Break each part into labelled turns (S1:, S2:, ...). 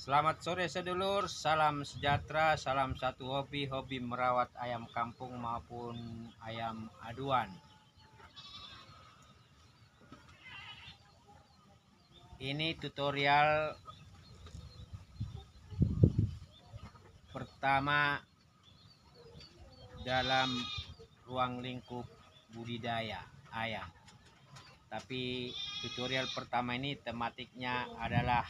S1: Selamat sore sedulur, salam sejahtera, salam satu hobi merawat ayam kampung maupun ayam aduan. Ini tutorial pertama dalam ruang lingkup budidaya ayam. Tapi tutorial pertama ini tematiknya adalah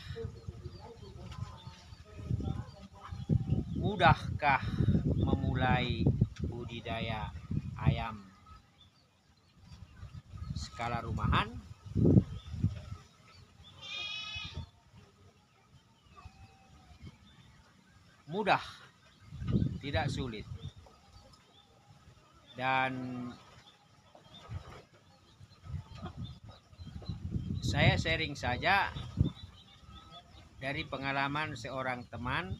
S1: mudahkah memulai budidaya ayam skala rumahan? Mudah, tidak sulit. Dan saya sharing saja dari pengalaman seorang teman,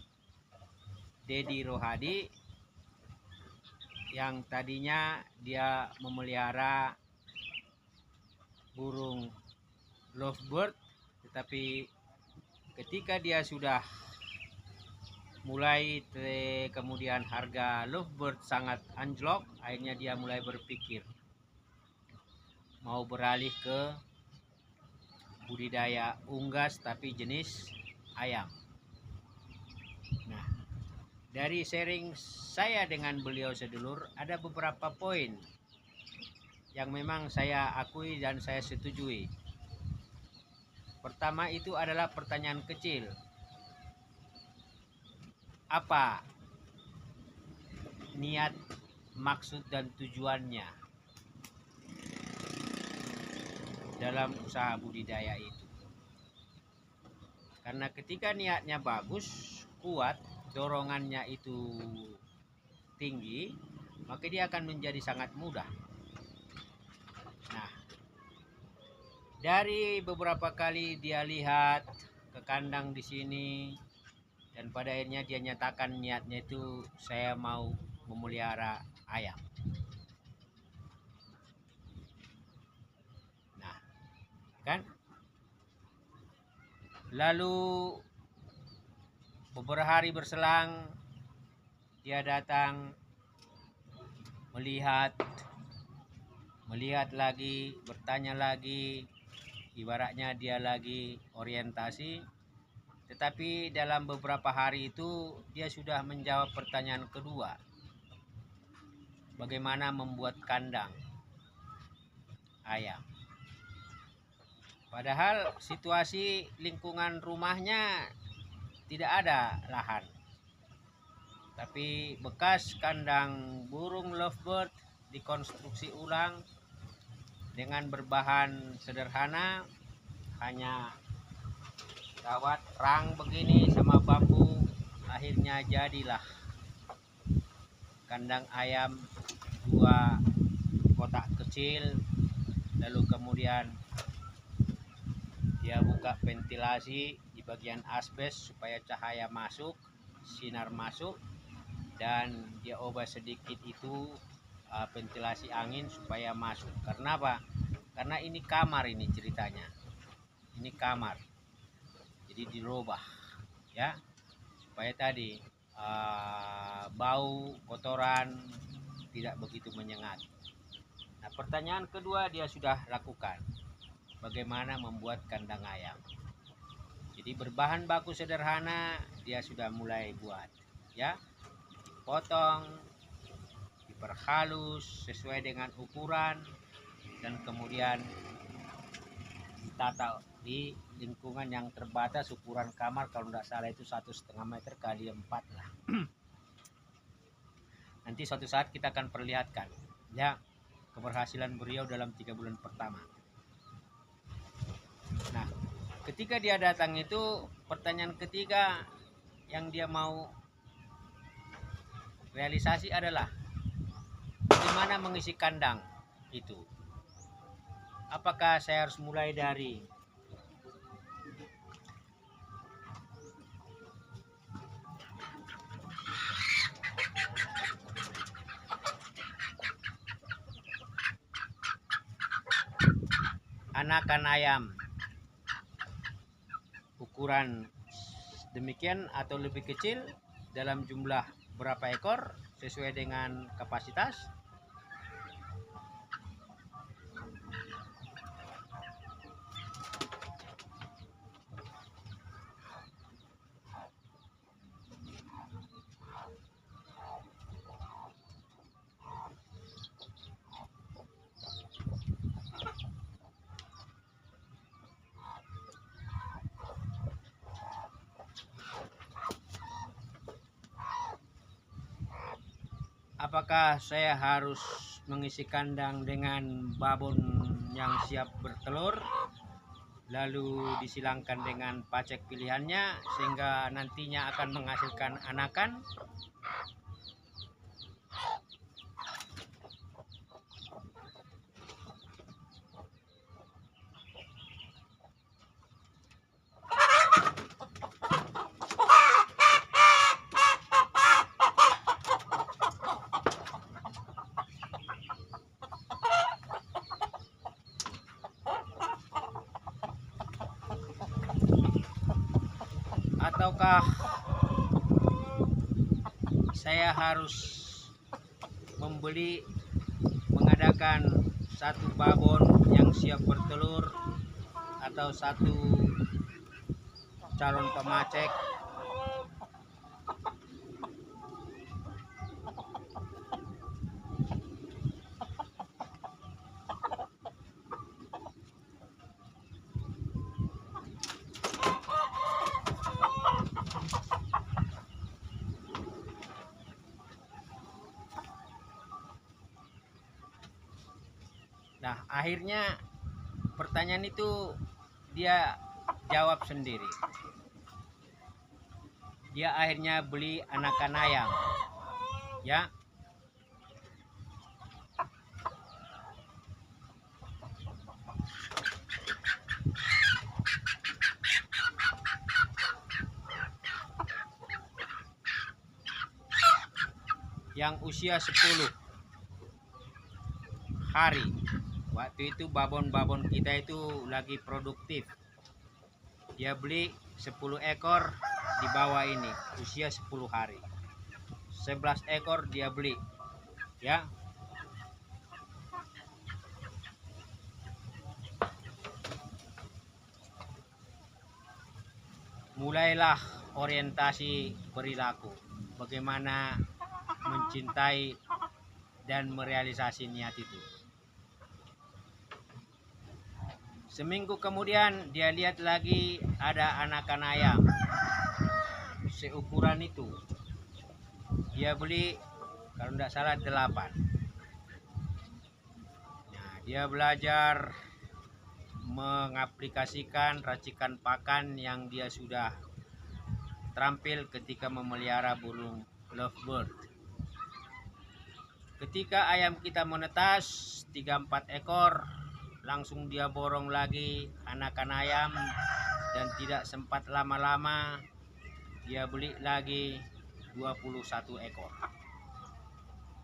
S1: Dedi Rohadi, yang tadinya dia memelihara burung lovebird, tetapi ketika dia sudah mulai kemudian harga lovebird sangat anjlok, akhirnya dia mulai berpikir mau beralih ke budidaya unggas tapi jenis ayam. Nah, dari sharing saya dengan beliau sedulur, ada beberapa poin yang memang saya akui dan saya setujui. Pertama itu adalah pertanyaan kecil. Apa niat, maksud dan tujuannya dalam usaha budidaya itu? Karena ketika niatnya bagus, kuat, dorongannya itu tinggi, maka dia akan menjadi sangat mudah. Nah, dari beberapa kali dia lihat ke kandang di sini, dan pada akhirnya dia nyatakan niatnya itu saya mau memelihara ayam. Nah, kan? Lalu beberapa hari berselang, dia datang melihat lagi, bertanya lagi, ibaratnya dia lagi orientasi. Tetapi dalam beberapa hari itu dia sudah menjawab pertanyaan kedua. Bagaimana membuat kandang ayam? Padahal situasi lingkungan rumahnya tidak ada lahan. Tapi bekas kandang burung lovebird dikonstruksi ulang dengan berbahan sederhana, hanya kawat rang begini sama bambu. Akhirnya jadilah kandang ayam 2 kotak kecil. Lalu kemudian dia buka ventilasi di bagian asbes supaya cahaya masuk, sinar masuk, dan dia ubah sedikit itu ventilasi angin supaya masuk. Karena apa? Karena ini kamar, ini ceritanya. Ini kamar. Jadi dirubah ya, supaya tadi bau kotoran tidak begitu menyengat. Nah, pertanyaan kedua dia sudah lakukan. Bagaimana membuat kandang ayam? Jadi berbahan baku sederhana dia sudah mulai buat ya. Dipotong, diperhalus sesuai dengan ukuran, dan kemudian ditata di lingkungan yang terbatas. Ukuran kamar kalau tidak salah itu 1,5 meter kali 4 lah. Nanti suatu saat kita akan perlihatkan ya keberhasilan beliau dalam 3 bulan pertama. Nah, ketika dia datang itu, pertanyaan ketiga yang dia mau realisasi adalah bagaimana mengisi kandang itu. Apakah saya harus mulai dari anakan ayam ukuran demikian atau lebih kecil dalam jumlah berapa ekor sesuai dengan kapasitas. Apakah saya harus mengisi kandang dengan babon yang siap bertelur, lalu disilangkan dengan pacek pilihannya sehingga nantinya akan menghasilkan anakan? Ataukah saya harus mengadakan satu babon yang siap bertelur atau satu calon pemacek? Nah, akhirnya pertanyaan itu dia jawab sendiri. Dia akhirnya beli anakan ayam, ya. Yang usia 10 hari. Waktu itu babon-babon kita itu lagi produktif. Dia beli 10 ekor di bawah ini, usia 10 hari. 11 ekor dia beli, ya. Mulailah orientasi perilaku, bagaimana mencintai dan merealisasi niat itu. Seminggu kemudian dia lihat lagi ada anakan ayam seukuran itu. Dia beli kalau tidak salah 8. Nah, dia belajar mengaplikasikan racikan pakan yang dia sudah terampil ketika memelihara burung lovebird. Ketika ayam kita menetas 3-4 ekor, langsung dia borong lagi anakan ayam, dan tidak sempat lama-lama dia beli lagi 21 ekor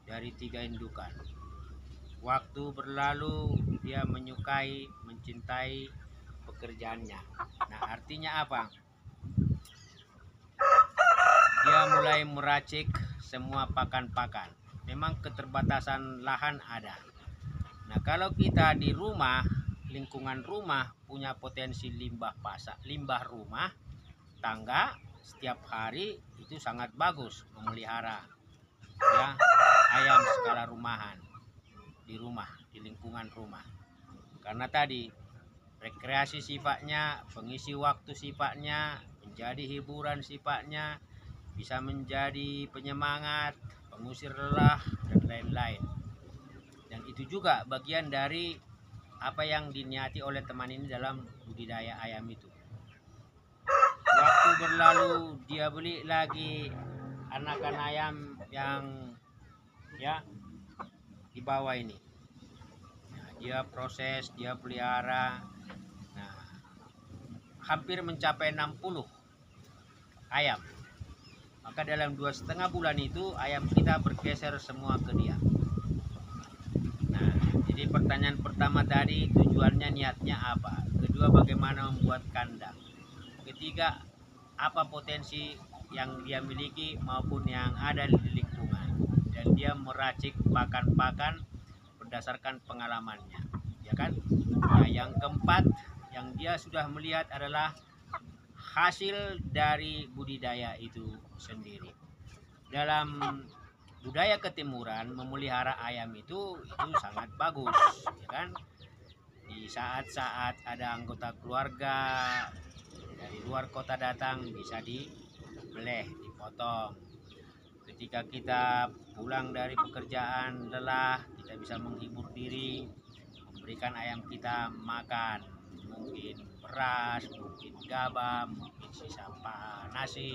S1: dari 3 indukan. Waktu berlalu, dia menyukai, mencintai pekerjaannya. Nah, artinya apa? Dia mulai meracik semua pakan-pakan. Memang keterbatasan lahan ada. Nah, kalau kita di rumah, lingkungan rumah punya potensi limbah rumah tangga, setiap hari itu sangat bagus memelihara, ya, ayam skala rumahan di rumah, di lingkungan rumah. Karena tadi rekreasi sifatnya, pengisi waktu sifatnya, menjadi hiburan sifatnya, bisa menjadi penyemangat, pengusir lelah, dan lain-lain. Dan itu juga bagian dari apa yang diniati oleh teman ini dalam budidaya ayam itu. Waktu berlalu, dia beli lagi anakan ayam yang, ya, di bawah ini. Nah, dia proses, dia pelihara. Nah, hampir mencapai 60 ayam. Maka dalam 2,5 bulan itu ayam kita bergeser semua ke dia. Nah, jadi pertanyaan pertama tadi, tujuannya, niatnya apa? Kedua, bagaimana membuat kandang? Ketiga, apa potensi yang dia miliki maupun yang ada di lingkungan, dan dia meracik pakan-pakan berdasarkan pengalamannya, ya kan? Nah, yang keempat yang dia sudah melihat adalah hasil dari budidaya itu sendiri. Dalam budaya ketimuran memelihara ayam itu sangat bagus, ya kan? Di saat-saat ada anggota keluarga dari luar kota datang, bisa dibeleh, dipotong. Ketika kita pulang dari pekerjaan lelah, kita bisa menghibur diri, memberikan ayam kita makan, mungkin beras, mungkin gabah, mungkin sisa nasi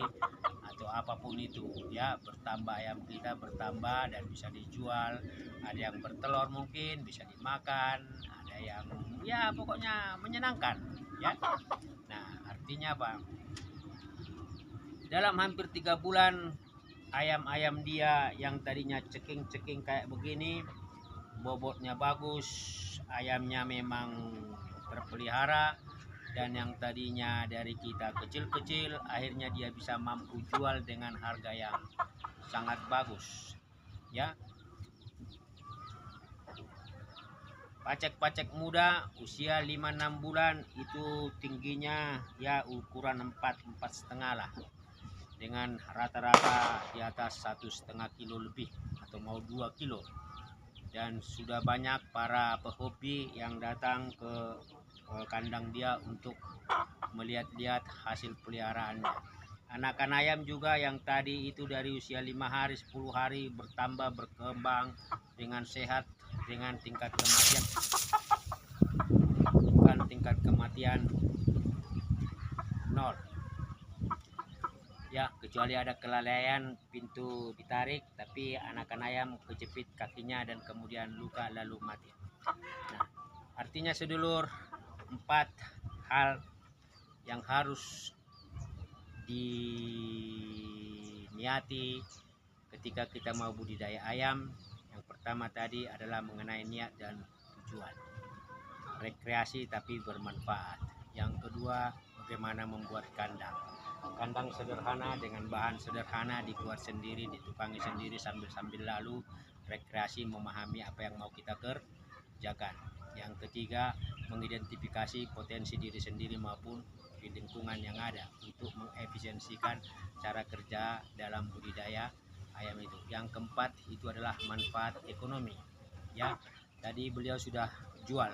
S1: atau apapun itu, ya. Bertambah ayam kita, bertambah dan bisa dijual. Ada yang bertelur mungkin bisa dimakan, ada yang ya pokoknya menyenangkan, ya. Nah, artinya apa? Dalam hampir 3 bulan ayam-ayam dia yang tadinya ceking-ceking kayak begini, bobotnya bagus, ayamnya memang terpelihara, dan yang tadinya dari kita kecil-kecil akhirnya dia bisa mampu jual dengan harga yang sangat bagus, ya. Pacek-pacek muda usia 5-6 bulan itu tingginya ya ukuran 4-4,5 lah, dengan rata-rata di atas 1,5 kilo lebih atau mau 2 kilo. Dan sudah banyak para pehobi yang datang ke kandang dia untuk melihat-lihat hasil peliharaannya. Anakan ayam juga yang tadi itu dari usia 5 hari, 10 hari bertambah, berkembang dengan sehat, dengan tingkat kematian 0. Ya, kecuali ada kelalaian pintu ditarik, tapi anakan ayam kejepit kakinya dan kemudian luka lalu mati. Nah, artinya sedulur, 4 hal yang harus diniati ketika kita mau budidaya ayam. Yang pertama tadi adalah mengenai niat dan tujuan. Rekreasi tapi bermanfaat. Yang kedua, bagaimana membuat kandang. Kandang sederhana dengan bahan sederhana, dibuat sendiri, ditukangi sendiri sambil lalu rekreasi, memahami apa yang mau kita kerjakan. Yang ketiga, mengidentifikasi potensi diri sendiri maupun di lingkungan yang ada untuk mengefisiensikan cara kerja dalam budidaya ayam itu. Yang keempat itu adalah manfaat ekonomi, ya. Tadi beliau sudah jual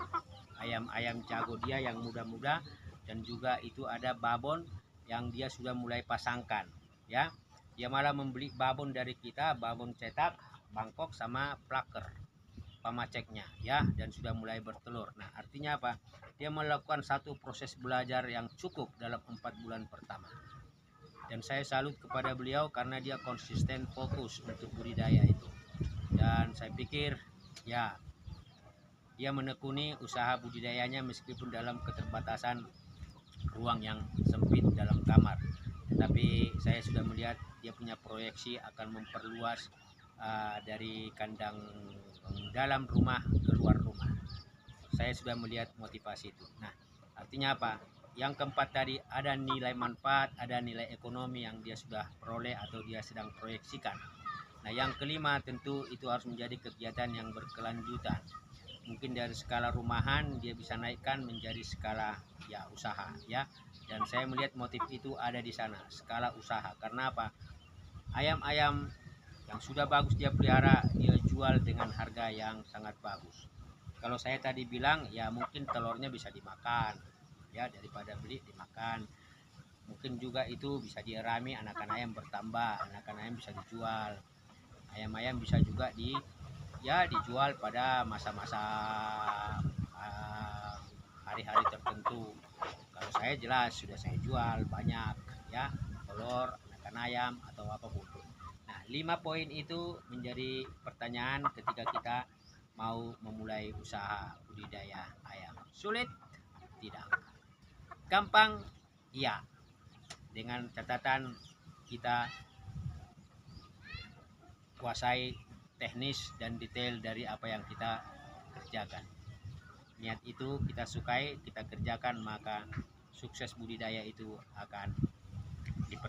S1: ayam-ayam jago dia yang muda-muda, dan juga itu ada babon yang dia sudah mulai pasangkan, ya. Dia malah membeli babon dari kita, babon cetak, Bangkok sama plaker pamaceknya, ya, dan sudah mulai bertelur. Nah, artinya apa? Dia melakukan satu proses belajar yang cukup dalam 4 bulan pertama. Dan saya salut kepada beliau karena dia konsisten fokus untuk budidaya itu. Dan saya pikir ya, dia menekuni usaha budidayanya meskipun dalam keterbatasan ruang yang sempit dalam kamar. Tetapi saya sudah melihat dia punya proyeksi akan memperluas dari kandang dalam rumah ke luar rumah. Saya sudah melihat motivasi itu. Nah, artinya apa? Yang keempat tadi ada nilai manfaat, ada nilai ekonomi yang dia sudah peroleh atau dia sedang proyeksikan. Nah, yang kelima tentu itu harus menjadi kegiatan yang berkelanjutan. Mungkin dari skala rumahan dia bisa naikkan menjadi skala ya usaha, ya. Dan saya melihat motif itu ada di sana, skala usaha. Karena apa? Ayam-ayam yang sudah bagus dia pelihara, dia jual dengan harga yang sangat bagus. Kalau saya tadi bilang ya mungkin telurnya bisa dimakan, ya, daripada beli dimakan. Mungkin juga itu bisa dierami, anakan ayam bertambah, anakan ayam bisa dijual. Ayam-ayam bisa juga dijual pada masa-masa hari-hari tertentu. Kalau saya jelas sudah saya jual banyak, ya, telur, anakan ayam atau apapun. Nah, 5 poin itu menjadi pertanyaan ketika kita mau memulai usaha budidaya ayam. Sulit? Tidak. Gampang? Iya. Dengan catatan kita kuasai teknis dan detail dari apa yang kita kerjakan. Niat itu kita sukai, kita kerjakan, maka sukses budidaya itu akan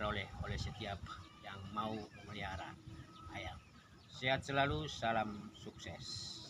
S1: diperoleh oleh setiap yang mau memelihara ayam. Sehat selalu, salam sukses.